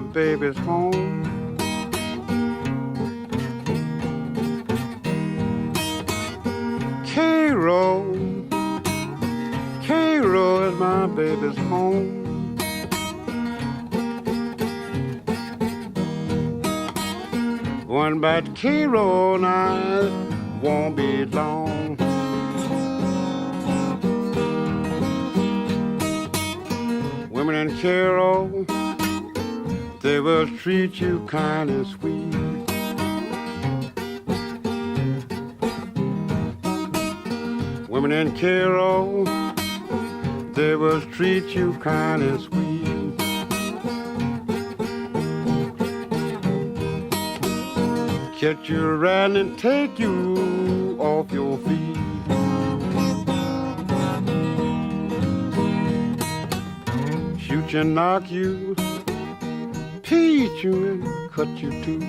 my baby's home. Cairo, Cairo is my baby's home. One bad Cairo night won't be long. Women in Cairo, they will treat you kind and sweet. Women in Cairo, they will treat you kind and sweet. Catch you around and take you off your feet. Shoot you and knock you, teach you and cut you too.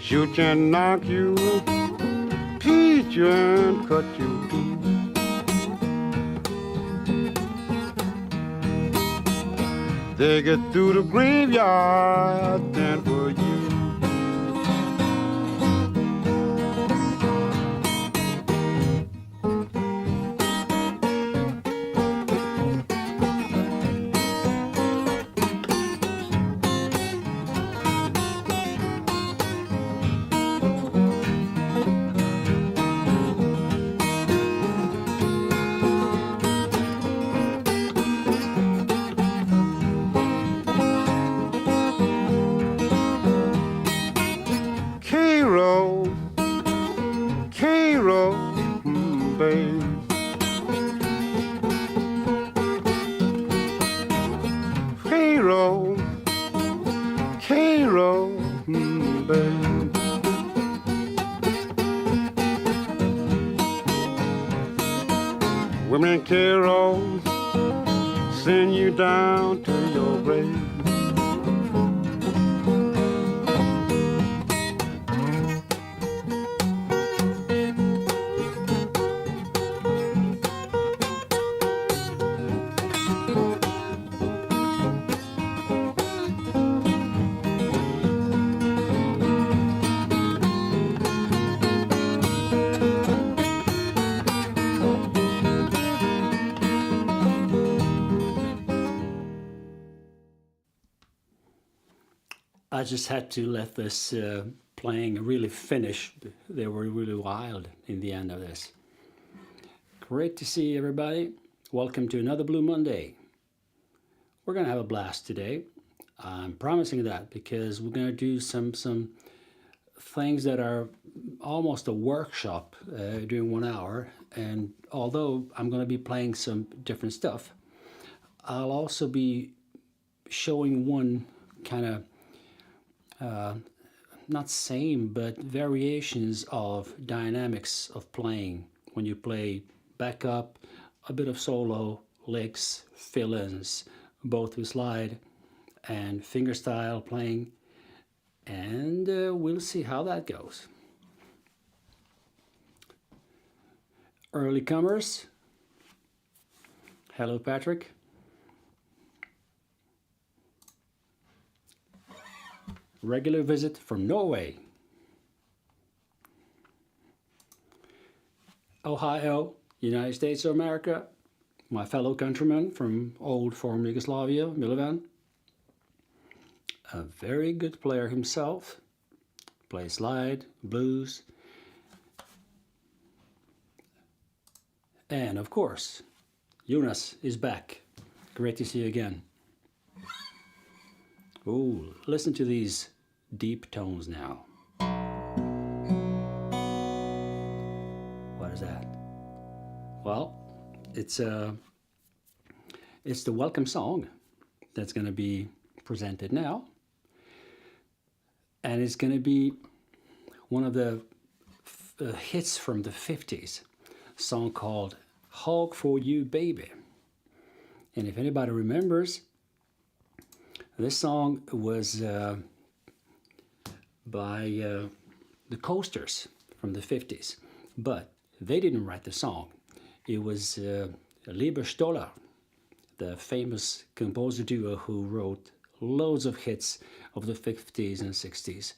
Shoot you and knock you, teach you and cut you too. They get through the graveyard, then for you. Women in Cairo send you down to your grave. I just had to let this playing really finish. They were really wild in the end of this. Great to see everybody. Welcome to another Blue Monday. We're gonna have a blast today. I'm promising that because we're gonna do some things that are almost a workshop during 1 hour. And although I'm gonna be playing some different stuff, I'll also be showing one kind of not same, but variations of dynamics of playing when you play backup, a bit of solo, licks, fill-ins, both with slide and fingerstyle playing, and we'll see how that goes. Early comers, hello Patrick. Regular visit from Norway. Ohio, United States of America. My fellow countryman from old former Yugoslavia, Milovan. A very good player himself. Plays slide, blues. And of course, Jonas is back. Great to see you again. Ooh, listen to these deep tones now. What is that? Well, it's the welcome song that's going to be presented now. And it's going to be one of the hits from the 50s, a song called Hog For You Babe. And if anybody remembers, this song was by the Coasters from the 50s, but they didn't write the song. It was Lieber Stoller the famous composer duo who wrote loads of hits of the 50s and 60s.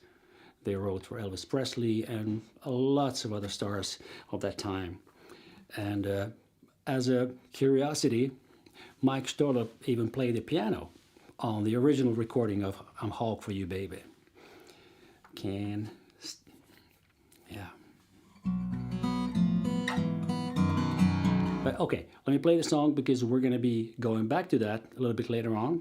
They wrote for Elvis Presley and lots of other stars of that time. And as a curiosity, Mike Storlop even played the piano on the original recording of I'm Hog For You Babe. Yeah. But okay, let me play the song because we're going to be going back to that a little bit later on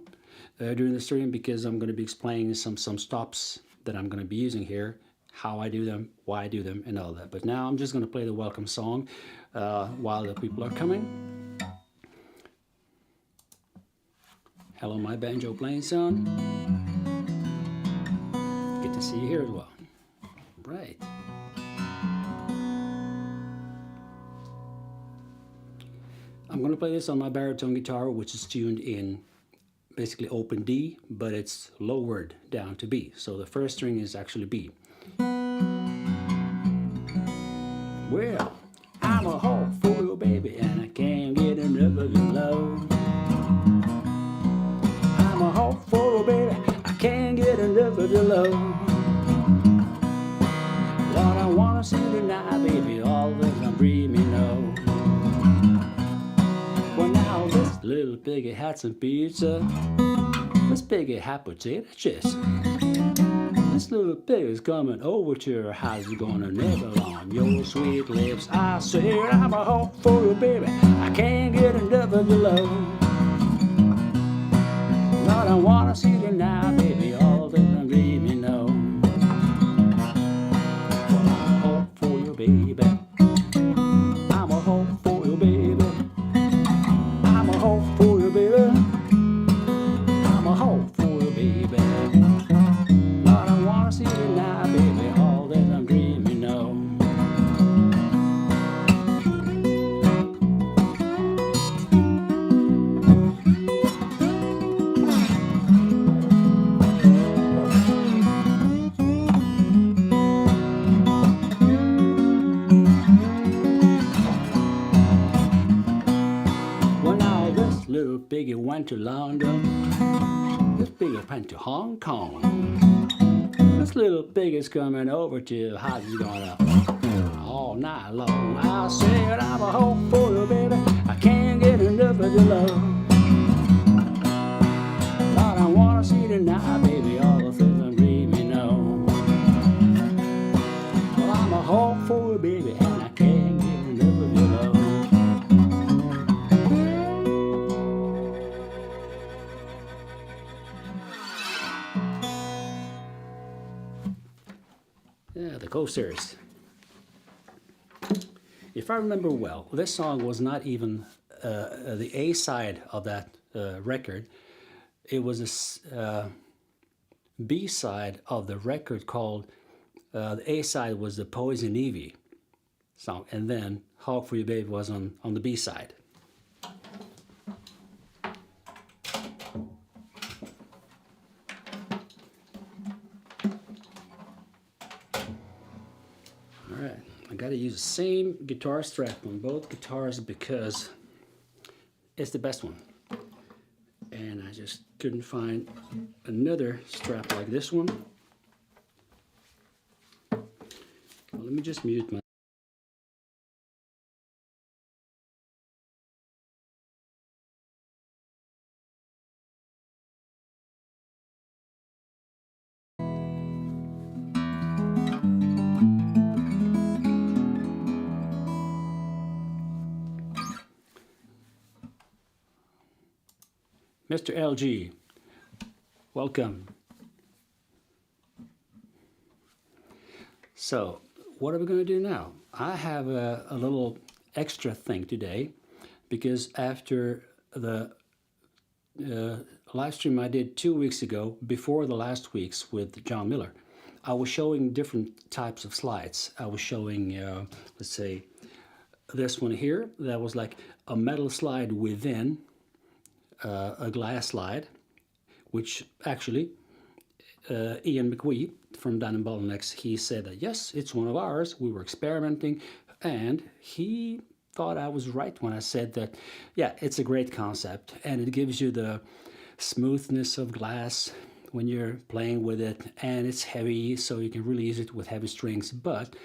during the stream, because I'm going to be explaining some stops that I'm going to be using here, how I do them, why I do them, and all that. But now I'm just going to play the welcome song while the people are coming. Hello, my banjo playing son. Good to see you here as well. Right. I'm going to play this on my baritone guitar, which is tuned in basically open D, but it's lowered down to B. So the first string is actually B. Well, I'm a hog for you, baby, and I can't get enough of your love. I'm a hog for you, baby, I can't get enough of your love. Lord, I wanna see tonight, baby, all that I'm dreaming of. Well, now this little piggy had some pizza. This piggy had potato chips. This little pig is coming over to your house. You're gonna nibble on your sweet lips. I said I'm a hog for you, baby, I can't get enough of your love. Lord, I wanna see tonight, baby, all that I'm dreaming of. Well, I'm a hog for you, baby. I'm a hog for you, baby. I'm a hog for you, baby. I'm a hog for you, baby. Lord, I wanna see tonight, baby, all that I'm dreaming of. Well, now this little piggy went to London. This piggy went to Hong Kong. This little pig is coming over to how you gonna all night long. I said I'm a hog for you, baby, I can't get enough of your love. Lord, I wanna see tonight, baby, all the things I'm dreaming of. Well, I'm a hog for you, baby, and I can't get enough of your love. Yeah, the coasters. If I remember well, this song was not even the A side of that record. It was a B side of the record called, the A side was the Poison Ivy song, and then Hog For You Babe was on the B side. Alright, I gotta use the same guitar strap on both guitars because it's the best one. And I just couldn't find another strap like this one. Well, let me just mute my... Mr. LG, welcome. So, what are we going to do now? I have a little extra thing today, because after the live stream I did 2 weeks ago, before the last week's with John Miller, I was showing different types of slides. I was showing, let's say, this one here, that was like a metal slide within a glass slide, which actually Ian McQueen from Dun & Bottlenecks, he said that yes, it's one of ours. We were experimenting, and he thought I was right when I said that, yeah, it's a great concept, and it gives you the smoothness of glass when you're playing with it, and it's heavy, so you can really use it with heavy strings, but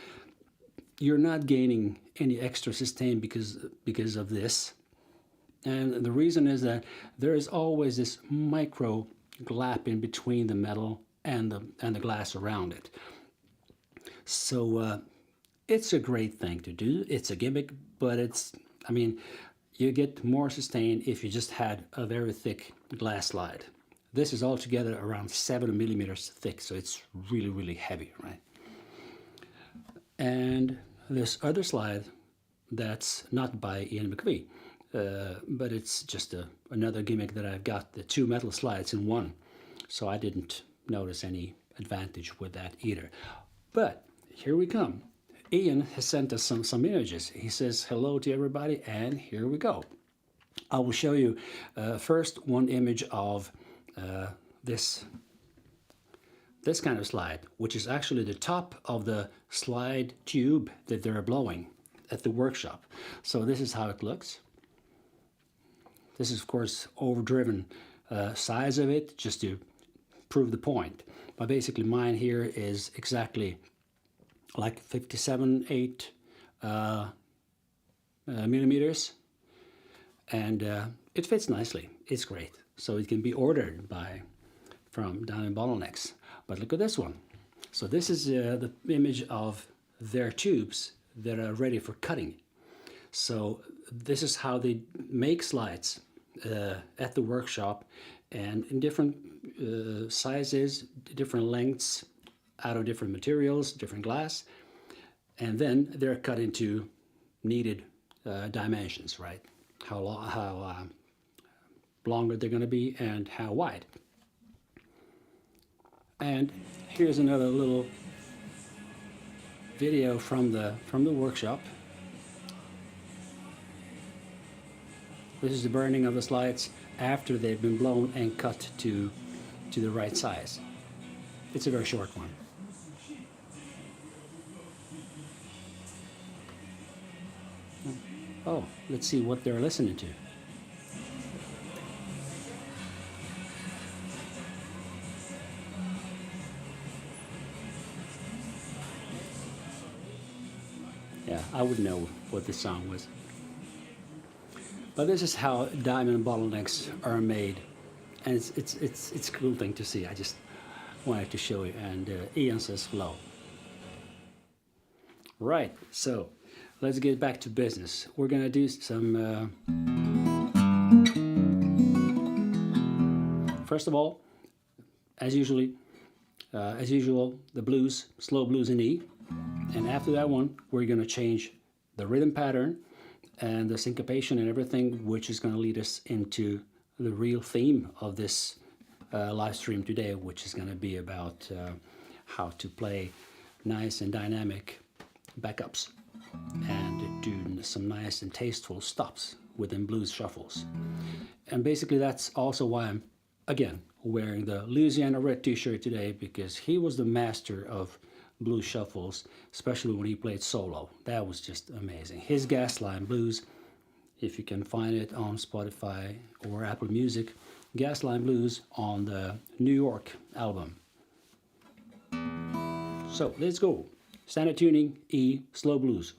you're not gaining any extra sustain because of this. And the reason is that there is always this micro gap in between the metal and the glass around it. So it's a great thing to do. It's a gimmick, but I mean, you get more sustain if you just had a very thick glass slide. This is altogether around 7 millimeters thick, so it's really, really heavy, right? And this other slide that's not by Ian McVie, but it's just another gimmick that I've got, the 2 metal slides in one. So I didn't notice any advantage with that either. But here we come. Ian has sent us some images. He says hello to everybody, and here we go. I will show you first one image of this kind of slide, which is actually the top of the slide tube that they're blowing at the workshop. So this is how it looks. This is, of course, overdriven size of it, just to prove the point. But basically mine here is exactly like 57.8 millimeters, and it fits nicely. It's great. So it can be ordered from down in Bottlenecks. But look at this one. So this is the image of their tubes that are ready for cutting. So this is how they make slides at the workshop, and in different sizes, different lengths, out of different materials, different glass, and then they're cut into needed dimensions, right? How longer they're going to be and how wide. And here's another little video from the workshop. This is the burning of the slides after they've been blown and cut to the right size. It's a very short one. Oh, let's see what they're listening to. Yeah, I would know what this song was. But this is how diamond bottlenecks are made, and it's a cool thing to see. I just wanted to show you. And Ian says hello. Right, so let's get back to business. We're gonna do some. First of all, as usual, the blues, slow blues in E. And after that one, we're going to change the rhythm pattern and the syncopation and everything, which is going to lead us into the real theme of this live stream today, which is going to be about how to play nice and dynamic backups and do some nice and tasteful stops within blues shuffles. And basically that's also why I'm, again, wearing the Louisiana Red t-shirt today, because he was the master of blues shuffles, especially when he played solo. That was just amazing. His Gasline Blues, if you can find it on Spotify or Apple Music, Gasline Blues on the New York album. So let's go. Standard tuning, E, slow blues.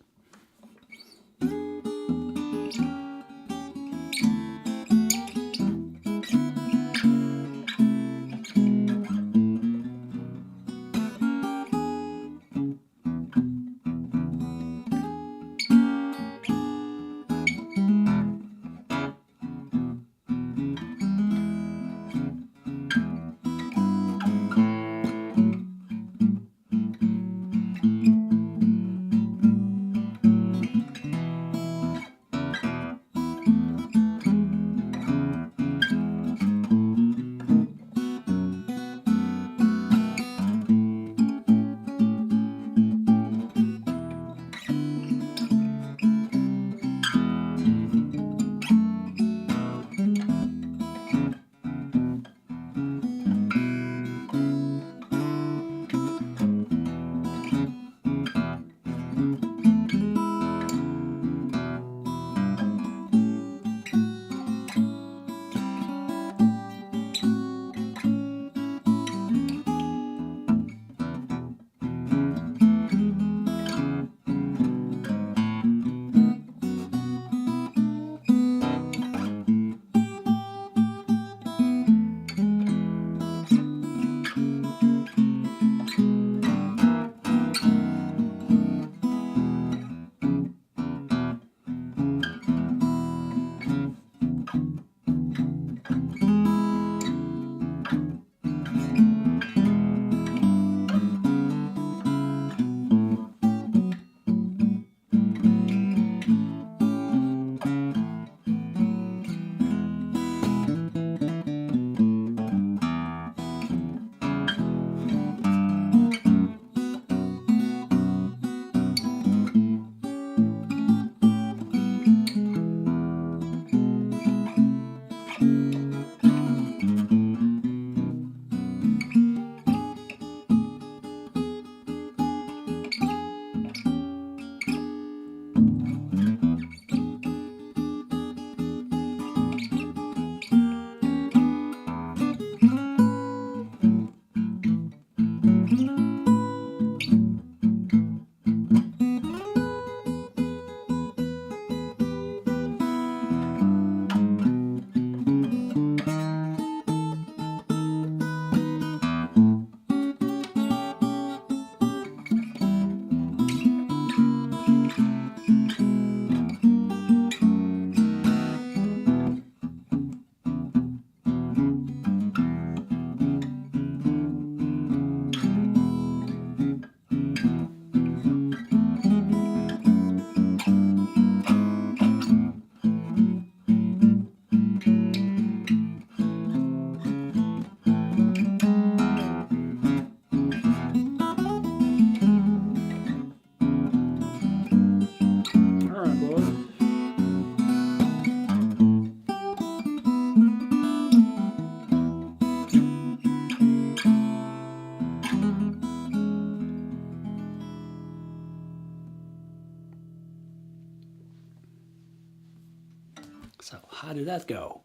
did that go?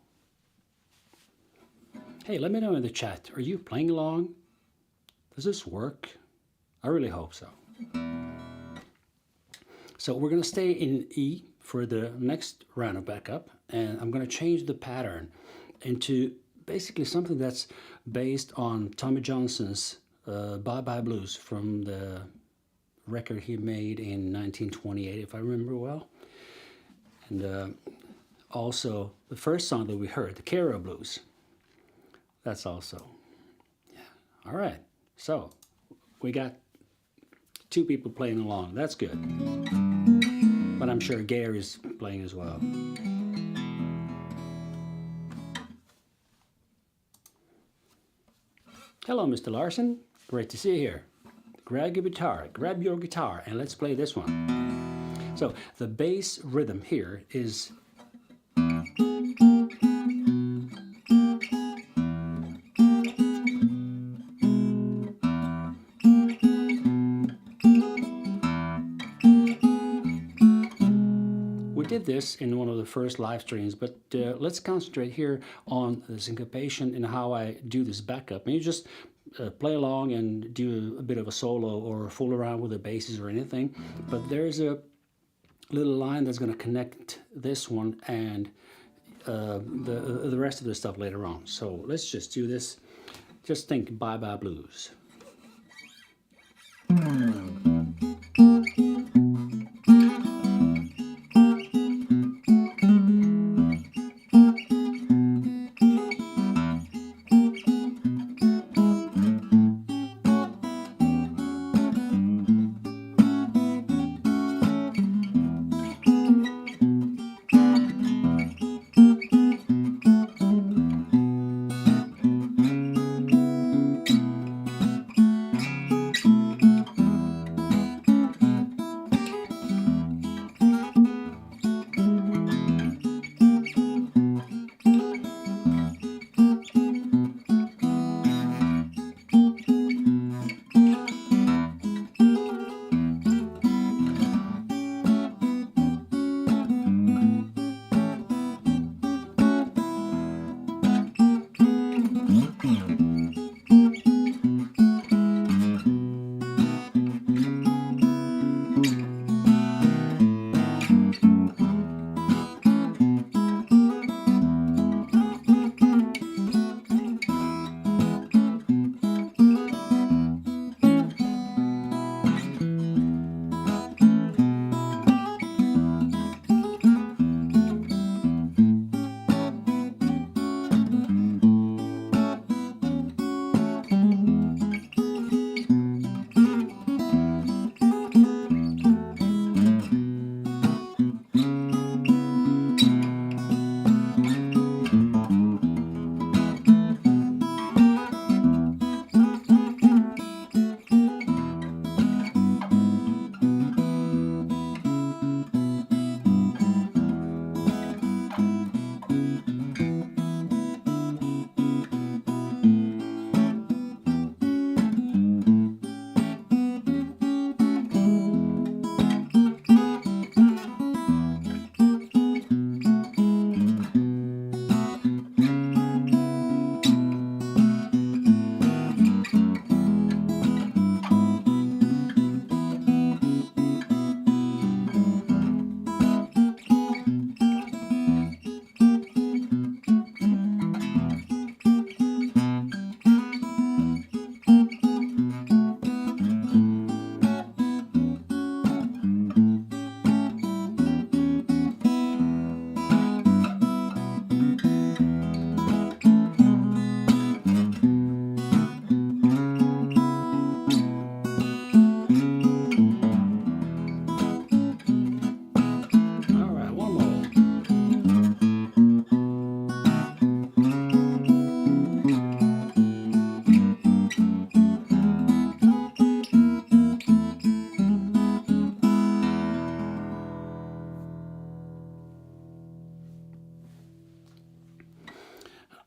Hey, let me know in the chat. Are you playing along? Does this work? I really hope so. So we're going to stay in E for the next round of backup, and I'm going to change the pattern into basically something that's based on Tommy Johnson's Bye Bye Blues from the record he made in 1928, if I remember well. And also the first song that we heard, the Carol Blues. That's also, yeah. All right, so we got 2 people playing along. That's good. But I'm sure Gary's playing as well. Hello, Mr. Larson. Great to see you here. Grab your guitar, and let's play this one. So the bass rhythm here is this in one of the first live streams, but let's concentrate here on the syncopation and how I do this backup. And you just play along and do a bit of a solo or fool around with the basses or anything, but there's a little line that's going to connect this one and the rest of the stuff later on. So let's just do this. Just think Bye Bye Blues.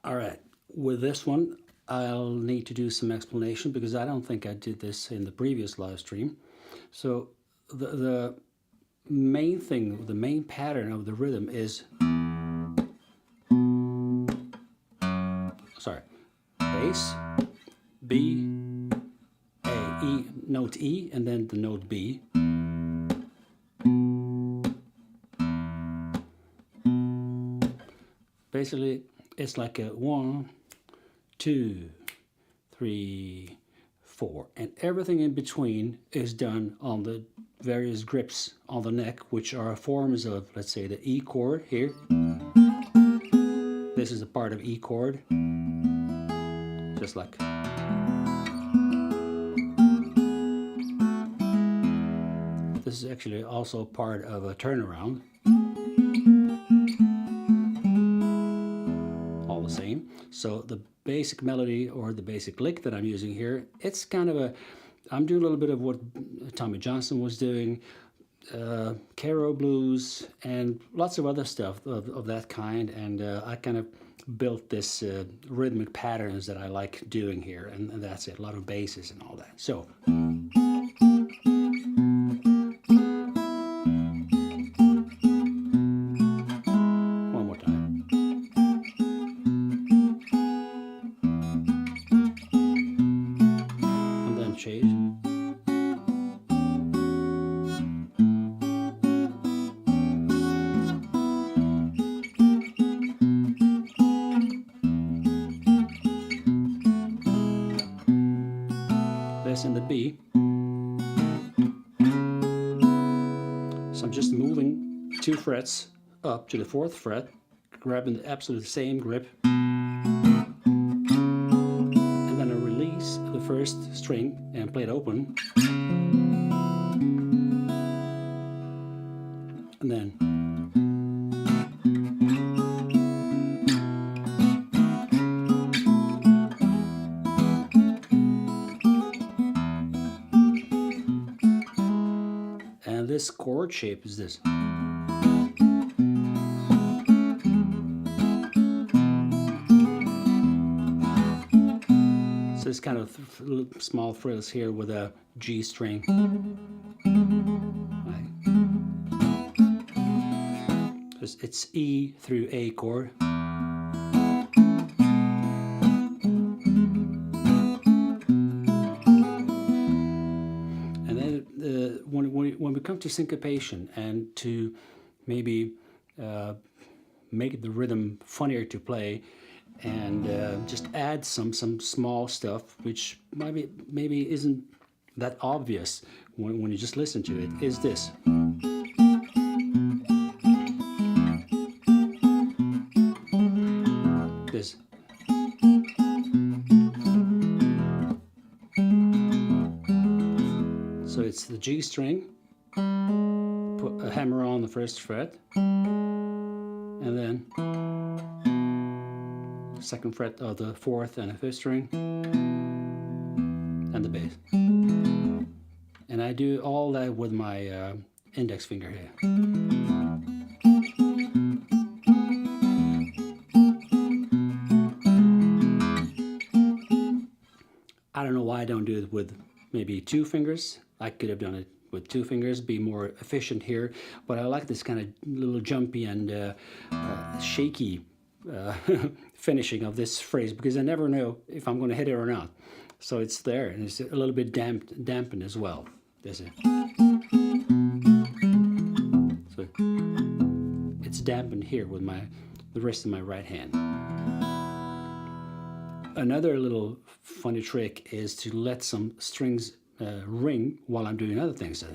All right, with this one, I'll need to do some explanation because I don't think I did this in the previous live stream. So the main thing, the main pattern of the rhythm is bass, B, A, E, note E, and then the note B. Basically, it's like a 1, 2, 3, 4, and everything in between is done on the various grips on the neck, which are forms of, let's say, the E chord here. This is a part of E chord, just like. This is actually also part of a turnaround. All the same. So the basic melody or the basic lick that I'm using here, it's kind of a, I'm doing a little bit of what Tommy Johnson was doing, Caro blues, and lots of other stuff of that kind, and I kind of built this rhythmic patterns that I like doing here, and that's it, a lot of basses and all that. So one more time. And then change. In the B. So I'm just moving 2 frets up to the 4th fret, grabbing the absolute same grip, and then I release the 1st string and play it open, and then this chord shape is this. So it's kind of small frills here with a G string. Right. It's E through A chord. When we come to syncopation and to maybe make the rhythm funnier to play, and just add some small stuff which maybe isn't that obvious when you just listen to it, is this. This. So it's the G string, put a hammer on the 1st fret, and then 2nd fret of the 4th and the 5th string, and the bass. And I do all that with my index finger here. I don't know why I don't do it with maybe 2 fingers. I could have done it with 2 fingers, be more efficient here, but I like this kind of little jumpy and shaky finishing of this phrase, because I never know if I'm going to hit it or not. So it's there, and it's a little bit dampened as well. There's it. So it's dampened here with the rest of my right hand. Another little funny trick is to let some strings ring while I'm doing other things. So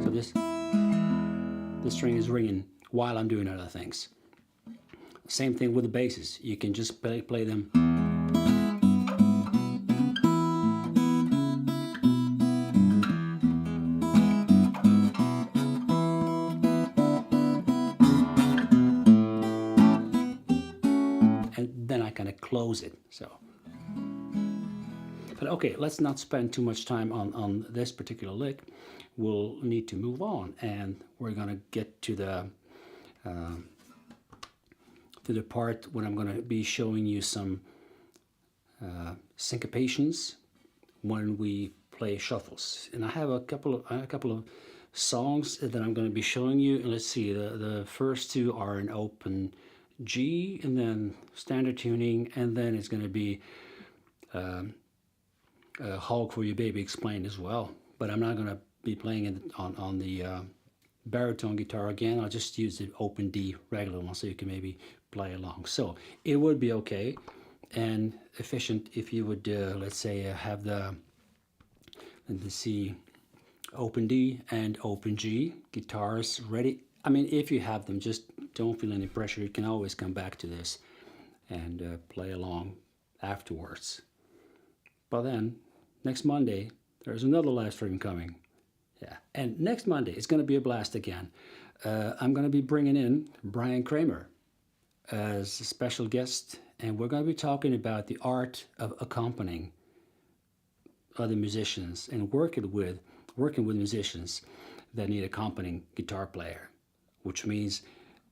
this string is ringing while I'm doing other things. Same thing with the basses. You can just play them. Close it. So, but okay, let's not spend too much time on this particular lick. We'll need to move on, and we're gonna get to the part when I'm gonna be showing you some syncopations when we play shuffles. And I have a couple of songs that I'm going to be showing you. And let's see, the first two are in open G, and then standard tuning, and then it's going to be Hog For You Babe explained as well. But I'm not going to be playing it on the baritone guitar again. I'll just use the open D regular one so you can maybe play along. So it would be okay and efficient if you would, let's say, have the C, open D and open G guitars ready. I mean, if you have them, just don't feel any pressure. You can always come back to this and play along afterwards. But then, next Monday, there's another live stream coming. Yeah, and next Monday, it's going to be a blast again. I'm going to be bringing in Brian Kramer as a special guest, and we're going to be talking about the art of accompanying other musicians and working with musicians that need accompanying guitar player, which means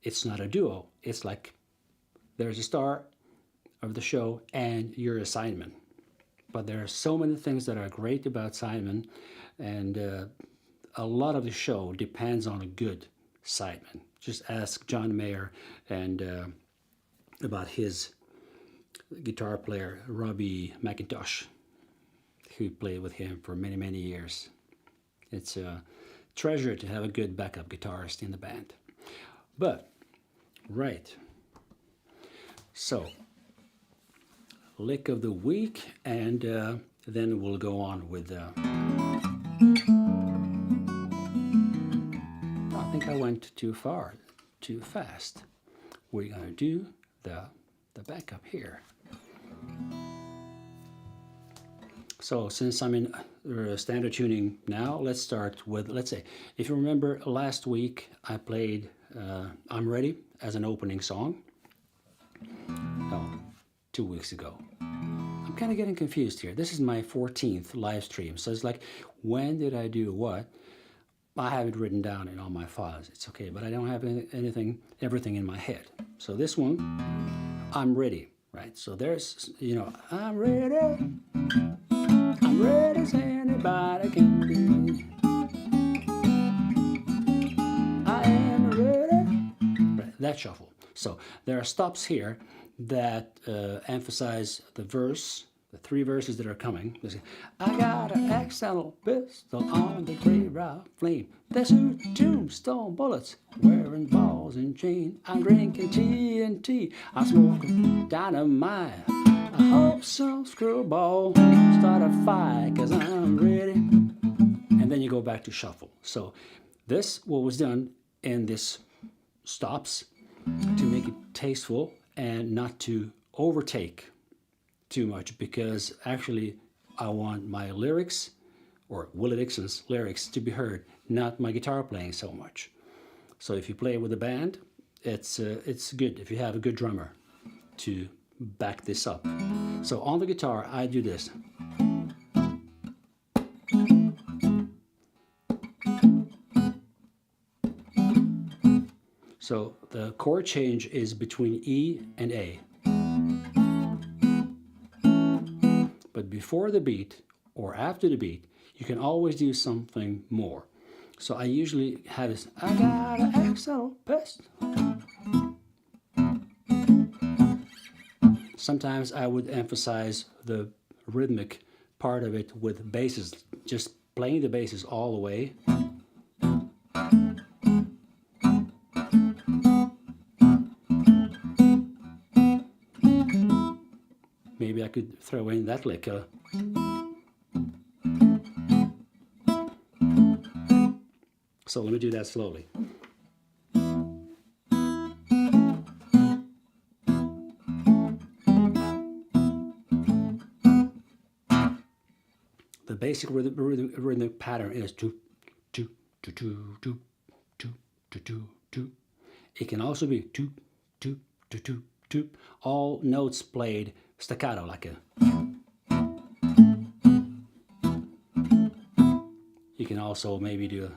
it's not a duo. It's like there's a star of the show and your assignment. But there are so many things that are great about Simon, and a lot of the show depends on a good sideman. Just ask John Mayer and about his guitar player, Robbie McIntosh, who played with him for many, many years. It's a treasure to have a good backup guitarist in the band. But, right. So, lick of the week, and then we'll go on with I think I went too far, too fast. We're going to do the backup here. So since I'm in standard tuning now, let's start with, let's say, if you remember last week I played I'm Ready as an opening song. No, 2 weeks ago. I'm kind of getting confused here. This is my 14th live stream, so it's like, when did I do what? I have it written down in all my files. It's okay, but I don't have everything in my head. So this one, I'm ready, right? So there's, I'm ready as anybody can be. I am ready. Right, that shuffle. So there are stops here that emphasize the verse, the three verses that are coming. I got an XL pistol on the gray rock flame. There's two tombstone bullets wearing balls and chain. I'm drinking TNT. I'm smoking dynamite. I hope some screwball start a fight, 'cause I'm ready. And then you go back to shuffle. So this, what was done in this stops to make it tasteful and not to overtake too much, because actually I want my lyrics, or Willie Dixon's lyrics, to be heard, not my guitar playing so much. So if you play with a band, it's good if you have a good drummer to back this up. So on the guitar I do this. So the chord change is between E and A. But before the beat or after the beat, you can always do something more. So I usually have this, I got an XL pistol. Sometimes I would emphasize the rhythmic part of it with basses, just playing the basses all the way. Maybe I could throw in that lick. So let me do that slowly. The basic rhythmic pattern is do, do, do, do, do, do, do, do, do. It can also be do, do, do, do, do. All notes played staccato, like a. You can also maybe do a.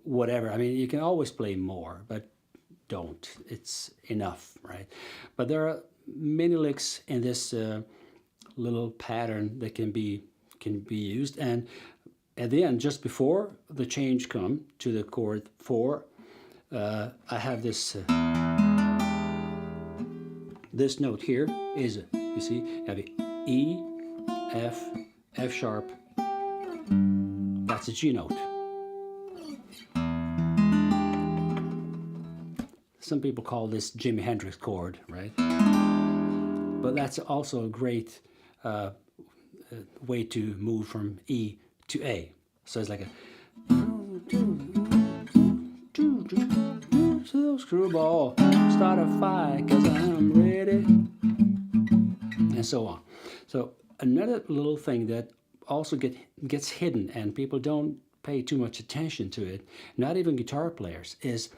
Whatever. I mean, you can always play more, but don't. It's enough, right? But there are many licks in this little pattern that can be used, and at the end, just before the change come to the chord 4, I have this this note here is, you see, you have E, F, F sharp. That's a G note. Some people call this Jimi Hendrix chord, right? But that's also a great way to move from E to A. So it's like a screwball, start a fight 'cause I'm ready, and so on. So another little thing that also gets hidden and people don't pay too much attention to it, not even guitar players, is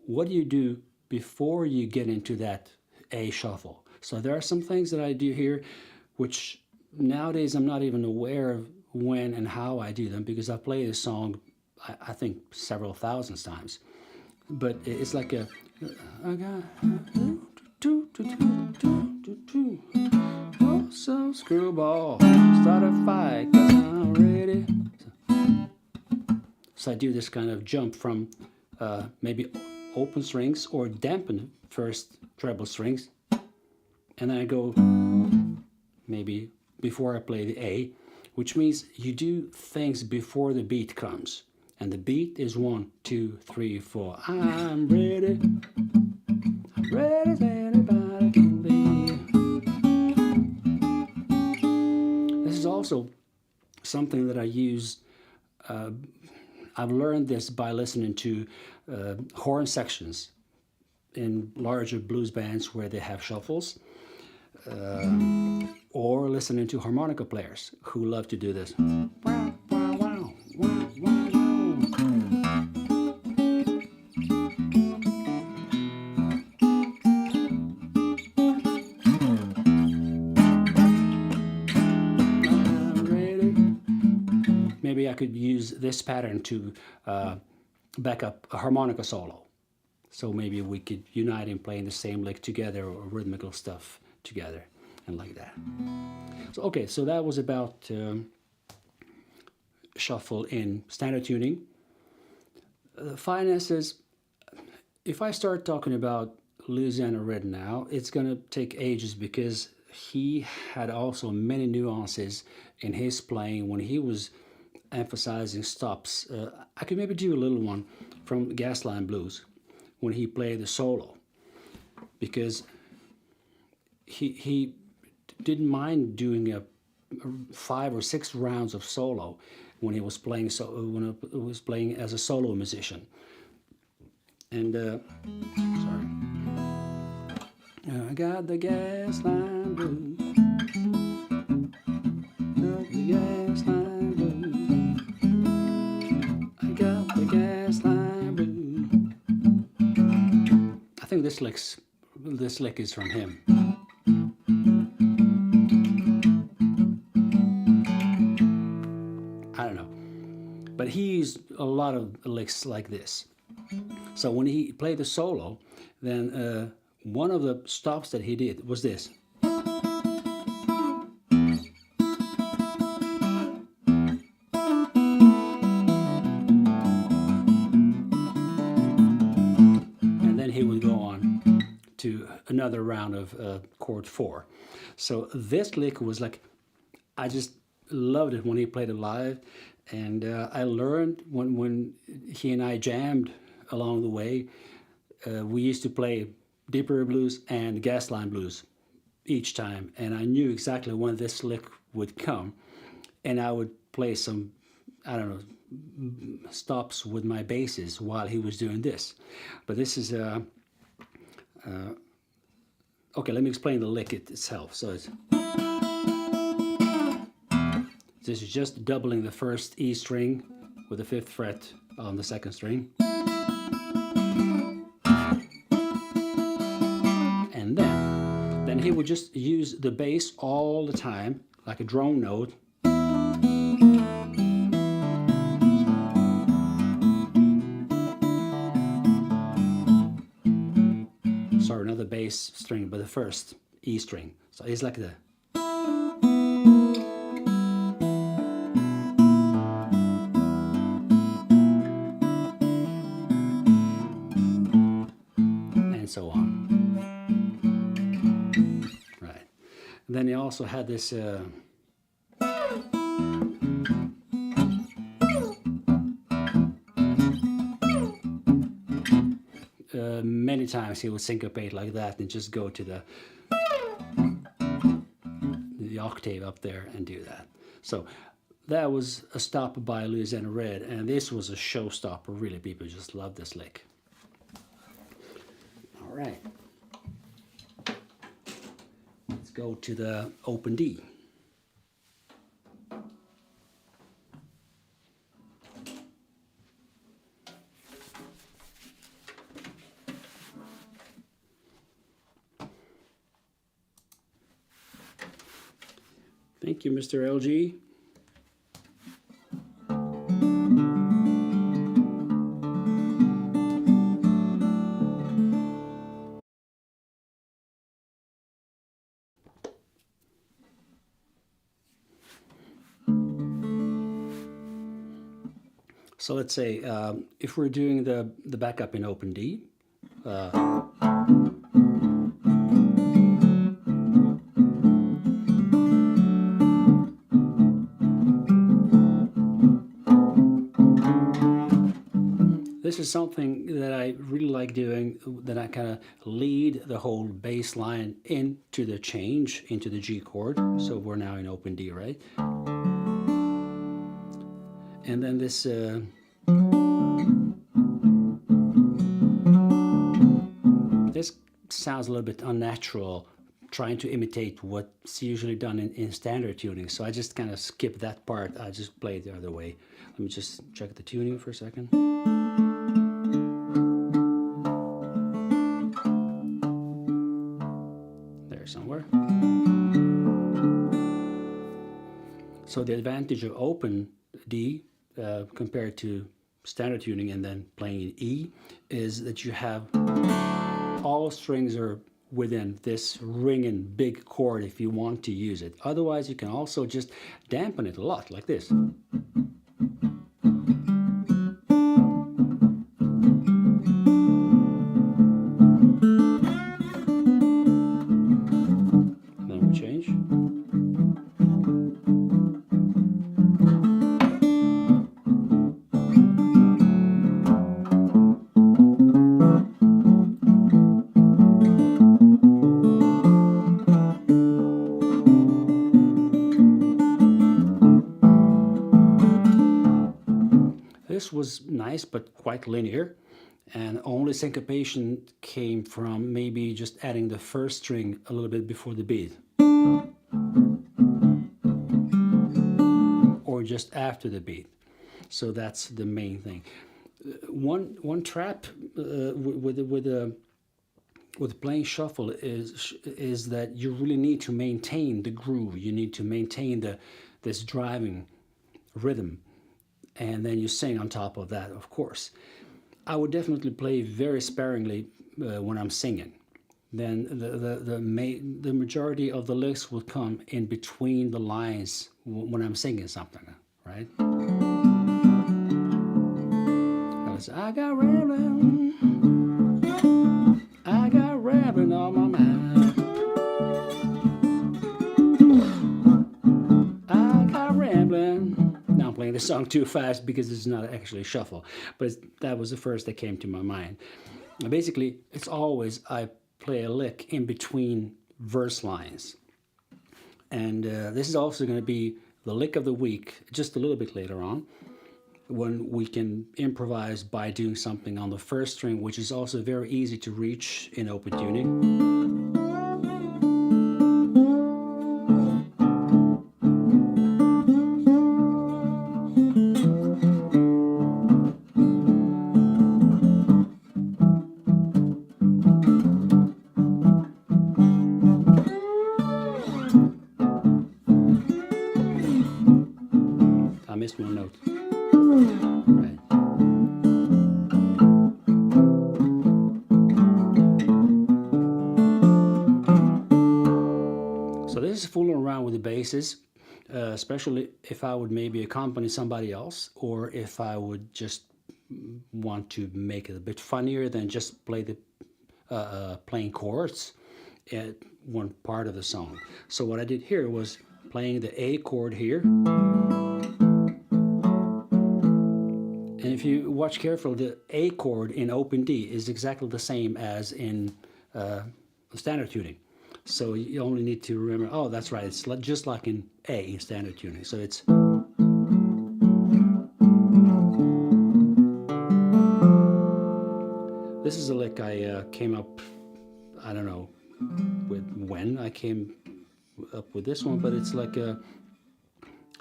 what do you do before you get into that A shuffle. So there are some things that I do here which nowadays I'm not even aware of when and how I do them, because I've played this song I think several thousand times. But it's like a some screwball, start a fight 'cause I'm ready. So I do this kind of jump from maybe open strings or dampen first treble strings, and then I go maybe before I play the A, which means you do things before the beat comes. And the beat is 1, 2, 3, 4. I'm ready. I'm ready as anybody can be. This is also something that I use. I've learned this by listening to horn sections in larger blues bands where they have shuffles, or listening to harmonica players who love to do this. Maybe I could use this pattern to back up a harmonica solo. So maybe we could unite in playing the same lick together or rhythmical stuff together and like that. So okay, so that was about shuffle in standard tuning. Finances, if I start talking about Louisiana Red now, it's gonna take ages because he had also many nuances in his playing when he was emphasizing stops. I could maybe do a little one from Gasline Blues when he played the solo, because he didn't mind doing a 5 or 6 rounds of solo when he was playing as a solo musician. And sorry, I got the Gasline Blues. Got the Gasline Blues. I got the Gasline Blues. I think this lick is from him. I don't know, but he used a lot of licks like this. So when he played the solo, then one of the stops that he did was this. And then he would go on to another round of chord 4. So this lick was like, I just loved it when he played it live, and I learned when he and I jammed along the way. We used to play Deeper Blues and Gasline Blues each time, and I knew exactly when this lick would come, and I would play some, I don't know, stops with my basses while he was doing this. But this is okay, let me explain the lick itself. So it's, this is just doubling the first E string with the 5th fret on the 2nd string. And then he would just use the bass all the time, like a drone note. sorry, not the bass string, but the first E string. So it's like the. And so on. Right. And then he also had this. Many times he would syncopate like that and just go to the octave up there and do that. So that was a stop by Louisiana Red, and this was a showstopper. Really, people just love this lick. All right, let's go to the open D. Thank you, Mr. LG. So let's say if we're doing the backup in open D, this is something that I really like doing, that I kind of lead the whole bass line into the change, into the G chord. So we're now in open D, right? And then this this sounds a little bit unnatural, trying to imitate what's usually done in standard tuning. So I just kind of skip that part. I just play it the other way. Let me just check the tuning for a second. There somewhere. So the advantage of open D compared to standard tuning and then playing in E is that you have all strings are within this ringing big chord if you want to use it. Otherwise, you can also just dampen it a lot like this. And then we change. This was nice, but quite linear, and only syncopation came from maybe just adding the first string a little bit before the beat, or just after the beat. So that's the main thing. One trap with playing shuffle is that you really need to maintain the groove. You need to maintain this driving rhythm. And then you sing on top of that, of course. I would definitely play very sparingly when I'm singing. Then the majority of the licks will come in between the lines when I'm singing something, right? I got rambling on my mind. I got rambling. Now I'm playing the song too fast because it's not actually shuffle, but that was the first that came to my mind. Basically, it's always I play a lick in between verse lines. And this is also going to be the lick of the week just a little bit later on, when we can improvise by doing something on the first string, which is also very easy to reach in open tuning. I missed one note. Right. just fooling around with the basses, especially if I would maybe accompany somebody else, or if I would just want to make it a bit funnier than just play the playing chords at one part of the song. So what I did here was playing the A chord here. And if you watch carefully, the A chord in open D is exactly the same as in standard tuning. So you only need to remember, oh, that's right, it's just like in A in standard tuning. So it's... This is a lick I came up, I don't know when I came up with this one, but it's like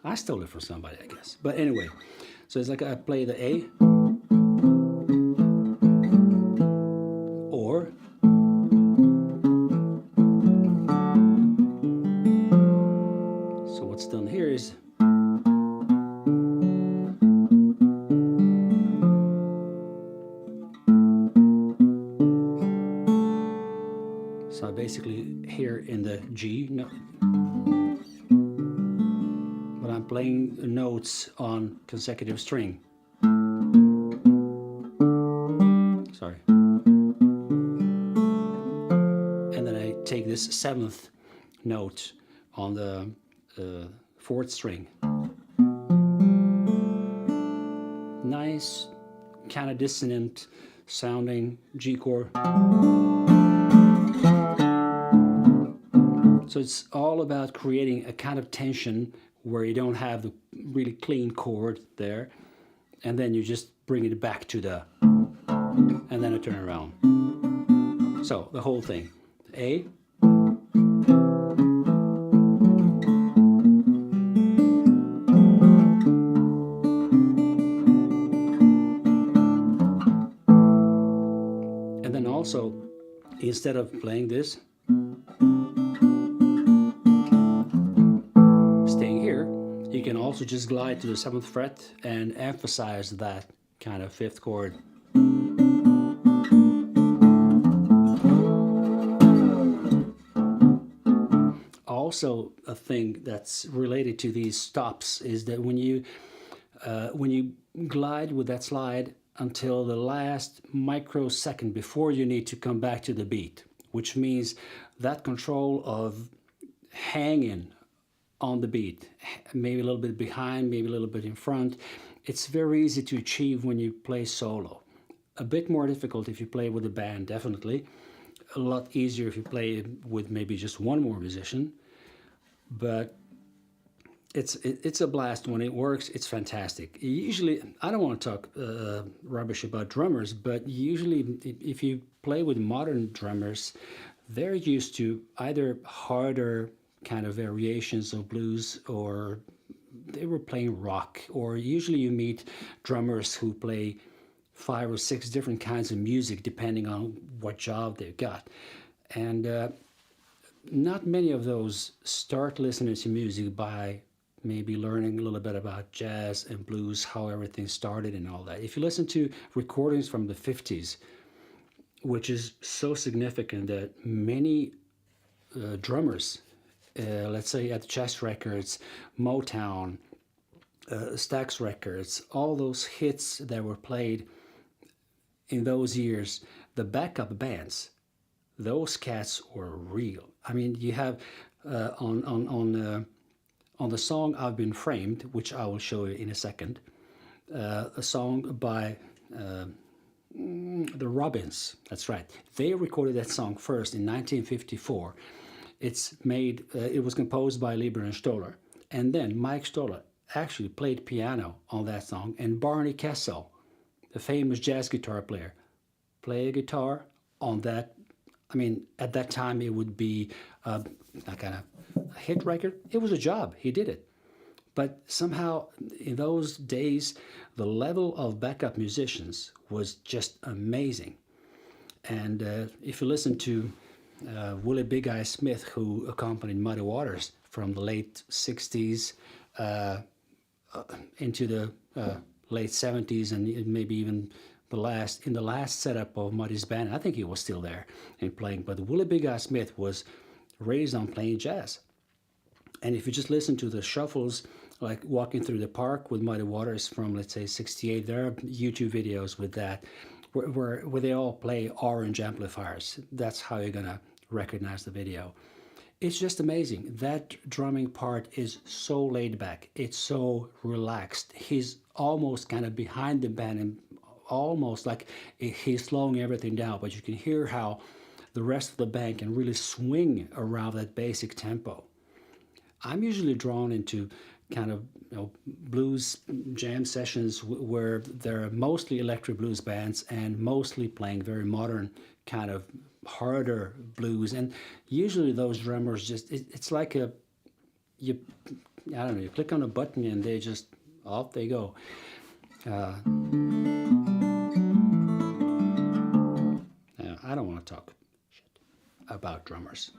I stole it from somebody, I guess. But anyway, so it's like I play the A, or so what's done here is so I basically here in the G note, but I'm playing notes on consecutive string. Sorry. And then I take this 7th note on the 4th string. Nice, kind of dissonant sounding G chord. So it's all about creating a kind of tension where you don't have the really clean chord there, and then you just bring it back to the, and then I turn around. So the whole thing, A, and then also, instead of playing this, you can also just glide to the 7th fret and emphasize that kind of 5th chord. Also, a thing that's related to these stops is that when you glide with that slide until the last microsecond before you need to come back to the beat, which means that control of hanging on the beat, maybe a little bit behind, maybe a little bit in front. It's very easy to achieve when you play solo. A bit more difficult if you play with a band, definitely. A lot easier if you play with maybe just one more musician. But it's a blast when it works. It's fantastic. Usually, I don't want to talk rubbish about drummers, but usually if you play with modern drummers, they're used to either harder kind of variations of blues, or they were playing rock, or usually you meet drummers who play 5 or 6 different kinds of music depending on what job they've got. And not many of those start listening to music by maybe learning a little bit about jazz and blues, how everything started and all that. If you listen to recordings from the 50s, which is so significant that many drummers, let's say at Chess Records, Motown, Stax Records, all those hits that were played in those years, the backup bands, those cats were real. I mean, you have on the song "I've Been Framed," which I will show you in a second, a song by the Robins. That's right. They recorded that song first in 1954. It's made. It was composed by Lieber and Stoller, and then Mike Stoller actually played piano on that song, and Barney Kessel, the famous jazz guitar player, played a guitar on that. I mean, at that time it would be a kind of a hit record. It was a job. He did it. But somehow in those days, the level of backup musicians was just amazing. And if you listen to Willie Big Eye Smith, who accompanied Muddy Waters from the late 60s into the late 70s, and maybe even in the last setup of Muddy's band, I think he was still there and playing. But Willie Big Eye Smith was raised on playing jazz. And if you just listen to the shuffles, like Walking Through the Park with Muddy Waters from, let's say, 68, there are YouTube videos with that, where they all play orange amplifiers. That's how you're going to recognize the video. It's just amazing. That drumming part is so laid back. It's so relaxed. He's almost kind of behind the band and almost like he's slowing everything down, but you can hear how the rest of the band can really swing around that basic tempo. I'm usually drawn into kind of blues jam sessions where there are mostly electric blues bands and mostly playing very modern kind of harder blues, and usually those drummers just it's like I don't know, you click on a button and they just off they go. I don't want to talk about drummers.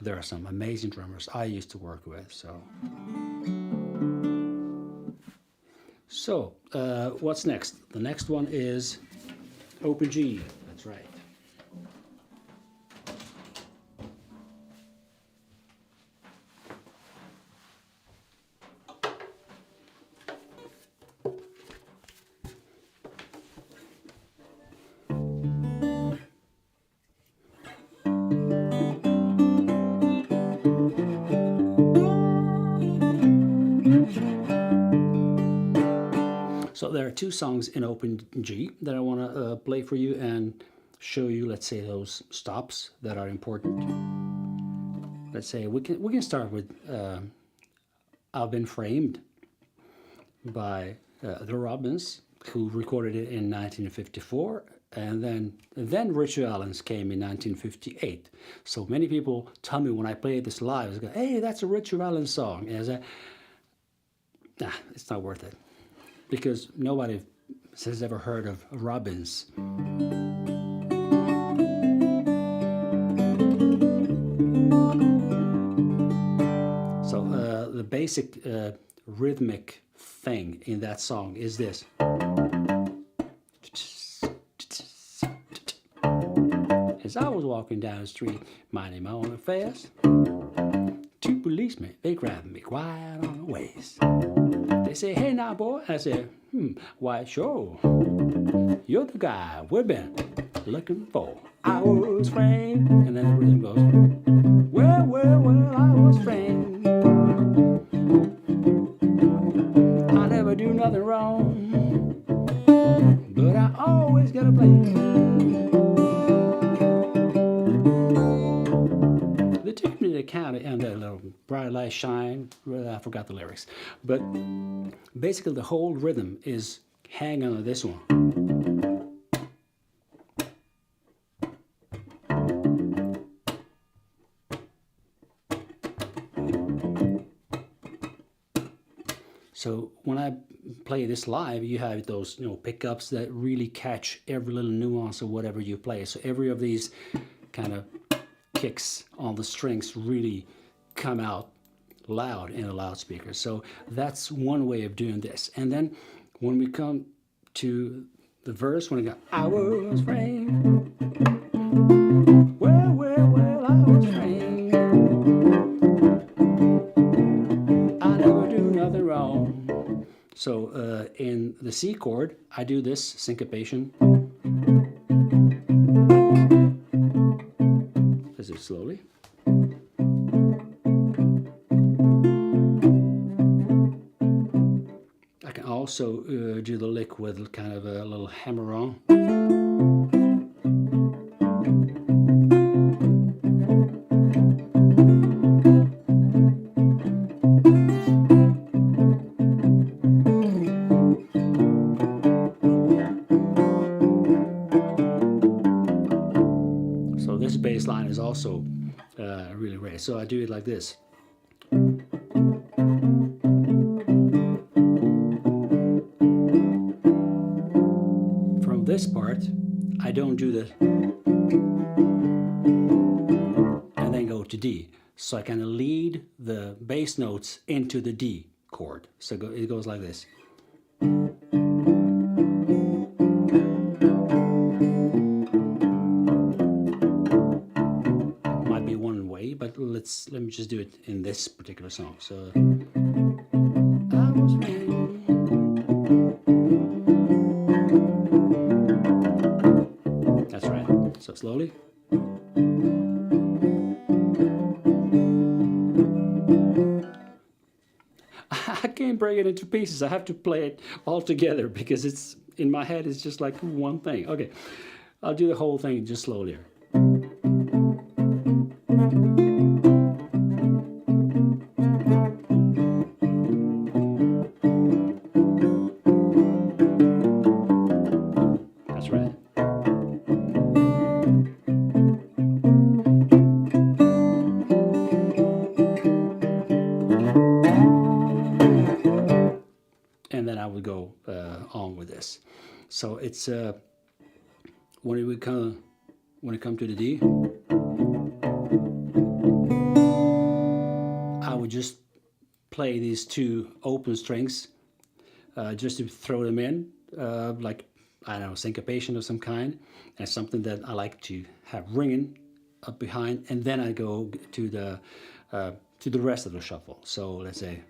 There are some amazing drummers I used to work with. So what's next? The next one is open G. That's right. So there are two songs in open G that I want to play for you and show you, let's say, those stops that are important. Let's say we can start with I've Been Framed by the Robins, who recorded it in 1954, and then Richard Allen's came in 1958. So many people tell me when I play this live, they go, "Hey, that's a Richard Allen song," and I say, "Nah, it's not worth it." Because nobody has ever heard of Robins. So the basic rhythmic thing in that song is this. As I was walking down the street, minding my own affairs, two policemen, they grabbed me quiet on the waist. They say, "Hey now, boy." I said, "Why, sure. You're the guy we've been looking for. I was framed." And then the rhythm goes, "Well, well, well, I was framed. I never do nothing wrong, but I always get a blame. They took me to the county and that little bright light shine." I forgot the lyrics. But basically the whole rhythm is hanging on this one. So when I play this live, you have those pickups that really catch every little nuance of whatever you play. So every of these kind of kicks on the strings really come out loud in a loudspeaker. So that's one way of doing this. And then when we come to the verse, when I go, "I was framed. Well, well, well, I was framed. I never do nothing wrong." So in the C chord, I do this syncopation. Let's do it slowly. I can also do the lick with kind of a little hammer on. So this bass line is also really great. So I do it like this. From this part, I don't do the and then go to D. So I kind of lead the bass notes into the D chord. So it goes like this. let me just do it in this particular song. So I was waiting. That's right. So slowly. I can't break it into pieces. I have to play it all together because it's in my head. It's just like one thing. Okay, I'll do the whole thing just slowly. That's right. And then I would go on with this. So it's when it come to the D, I would just play these two open strings just to throw them in, like, I don't know, syncopation of some kind, and something that I like to have ringing up behind, and then I go to the rest of the shuffle. So let's say.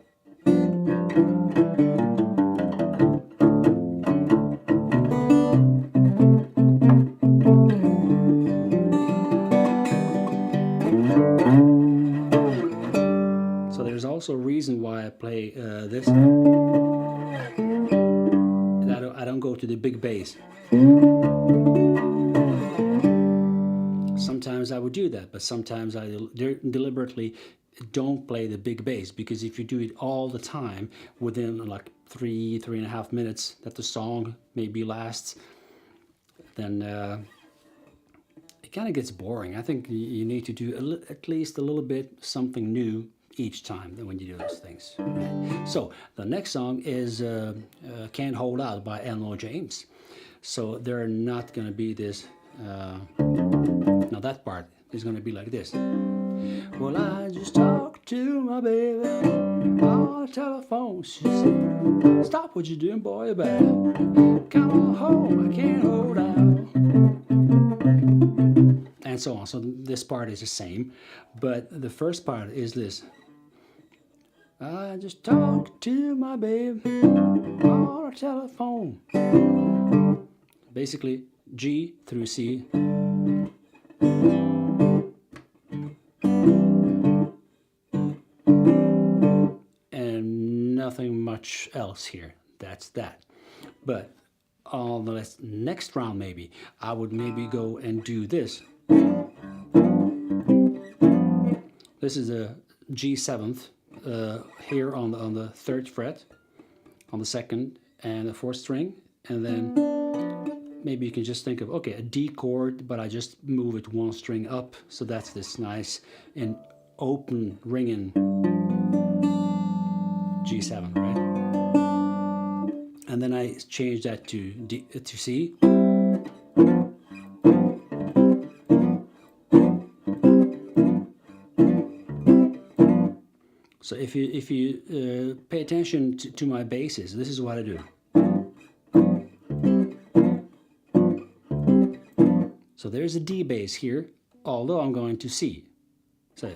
So there's also a reason why I play this. I don't go to the big bass. Sometimes I would do that, but sometimes I deliberately don't play the big bass, because if you do it all the time within like 3.5 minutes that the song maybe lasts, then it kind of gets boring. I think you need to do at least a little bit something new each time when you do those things. So the next song is Can't Hold Out by Elmo James. So they're not going to be this. Now that part is going to be like this. Well, I just talked to my baby on the telephone. She said, stop what you're doing, boy, baby. Come on home, I can't hold out. And so on. So this part is the same, but the first part is this. I just talked to my baby on the telephone. Basically, G through C. And nothing much else here. That's that. But on the next round, maybe, I would maybe go and do this. This is a G7th here on the 3rd fret, on the 2nd and the 4th string, and then maybe you can just think of, okay, a D chord, but I just move it one string up, so that's this nice and open ringing G7, right? And then I change that to D, to C. So if you pay attention to my basses, this is what I do. So there's a D bass here, although I'm going to C. So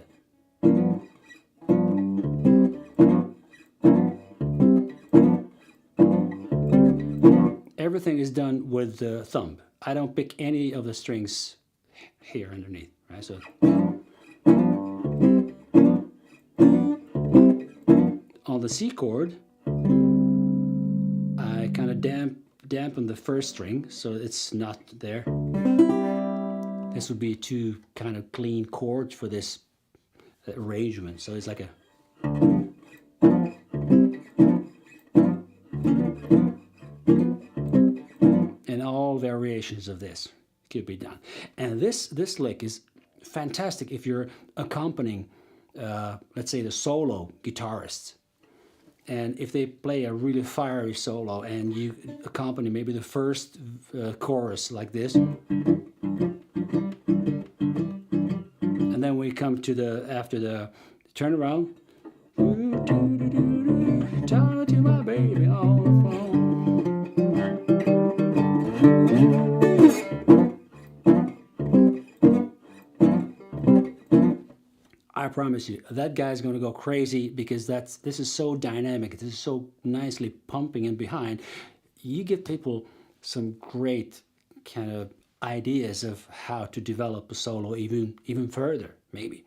everything is done with the thumb. I don't pick any of the strings here underneath, right? So on the C chord, I kind of dampen the first string, so it's not there. This would be two kind of clean chords for this arrangement. So it's like a. And all variations of this could be done. And this lick is fantastic if you're accompanying, let's say, the solo guitarists. And if they play a really fiery solo and you accompany maybe the first chorus like this. And then we come to after the turnaround. Talking to my baby on the phone. I promise you, that guy's going to go crazy because this is so dynamic. This is so nicely pumping in behind. You give people some great kind of ideas of how to develop a solo even further, maybe.